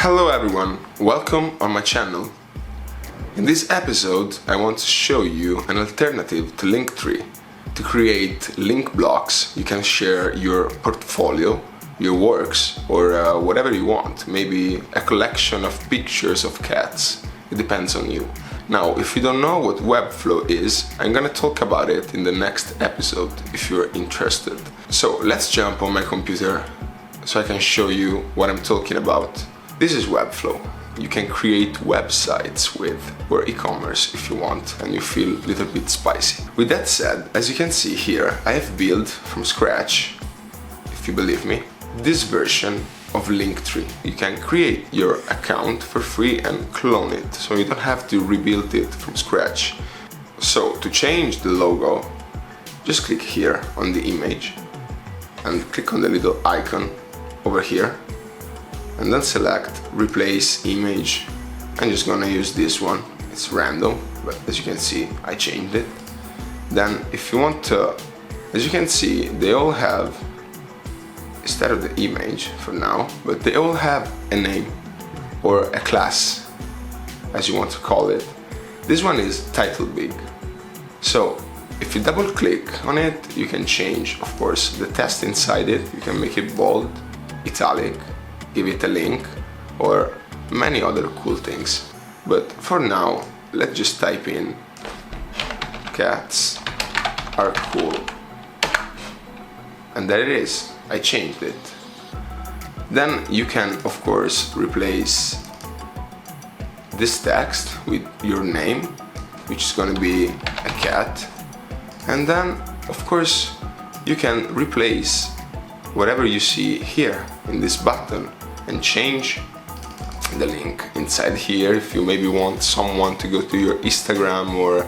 Hello everyone, welcome on my channel. In this episode I want to show you an alternative to Linktree to create link blocks. You can share your portfolio, your works, or whatever you want, maybe a collection of pictures of cats. It depends on you. Now, if you don't know what Webflow is, I'm gonna talk about it in the next episode if you're interested. So let's jump on my computer so I can show you what I'm talking about. This is Webflow. You can create websites with or e-commerce if you want and you feel a little bit spicy. With that said, as you can see here, I have built from scratch, if you believe me, this version of Linktree. You can create your account for free and clone it, so you don't have to rebuild it from scratch. So to change the logo, just click here on the image and click on the little icon over here and then select replace image. I'm just gonna use this one. It's random, but as you can see I changed it. Then if you want to, as you can see, they all have, instead of the image for now, but they all have a name or a class, as you want to call it. This one is title big. So if you double click on it, you can change, of course, the text inside it. You can make it bold, italic, give it a link, or many other cool things. But for now, let's just type in cats are cool. And there it is. I changed it. Then you can, of course, replace this text with your name, which is going to be a cat. And then, of course, you can replace whatever you see here in this button and change the link inside here. If you maybe want someone to go to your Instagram or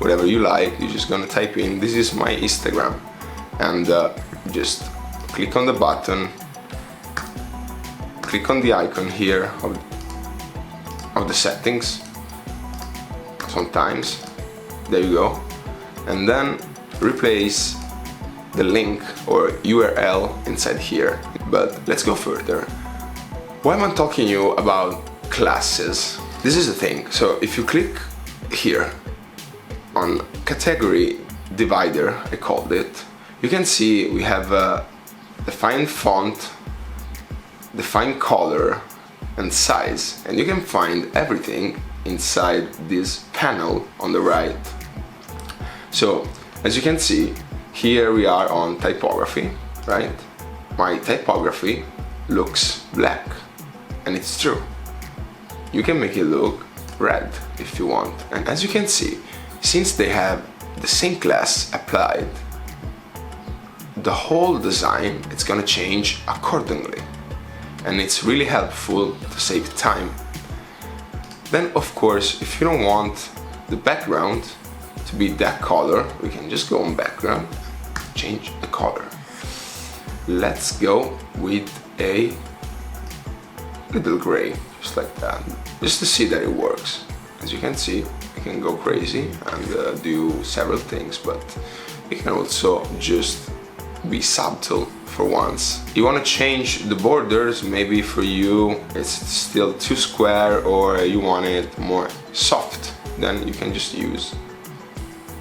whatever you like, you're just gonna type in this is my Instagram and just click on the button, click on the icon here of the settings sometimes, there you go, and then replace the link or URL inside here. But let's go further. Why am I talking to you about classes? This is the thing. So if you click here on category divider, I called it, you can see we have a defined font, defined color and size, and you can find everything inside this panel on the right. So as you can see, here we are on typography, right? My typography looks black, and it's true. You can make it look red if you want. And as you can see, since they have the same class applied, the whole design it's gonna change accordingly, and it's really helpful to save time. Then of course, if you don't want the background to be that color, we can just go on background, change the color. Let's go with a little gray, just like that, just to see that it works. As you can see, I can go crazy and do several things, but you can also just be subtle for once. You want to change the borders, maybe for you it's still too square or you want it more soft, then you can just use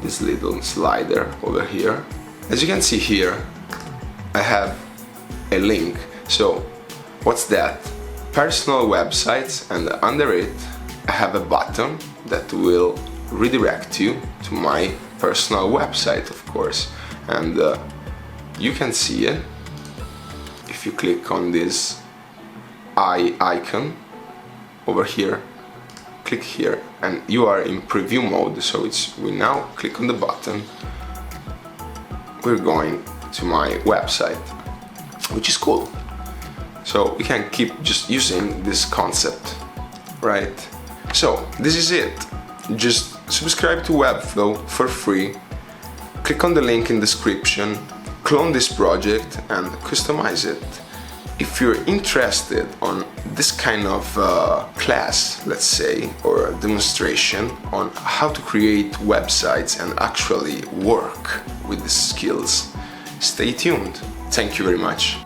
this little slider over here. As you can see here, I have a link. So what's that? Personal websites, and under it I have a button that will redirect you to my personal website, of course, and you can see it if you click on this eye icon over here. Click here and you are in preview mode, so we now click on the button, we're going to my website, which is cool. So we can keep just using this concept, right? So this is it. Just subscribe to Webflow for free, click on the link in the description, clone this project and customize it. If you're interested on this kind of class, let's say, or demonstration on how to create websites and actually work with the skills, stay tuned. Thank you very much.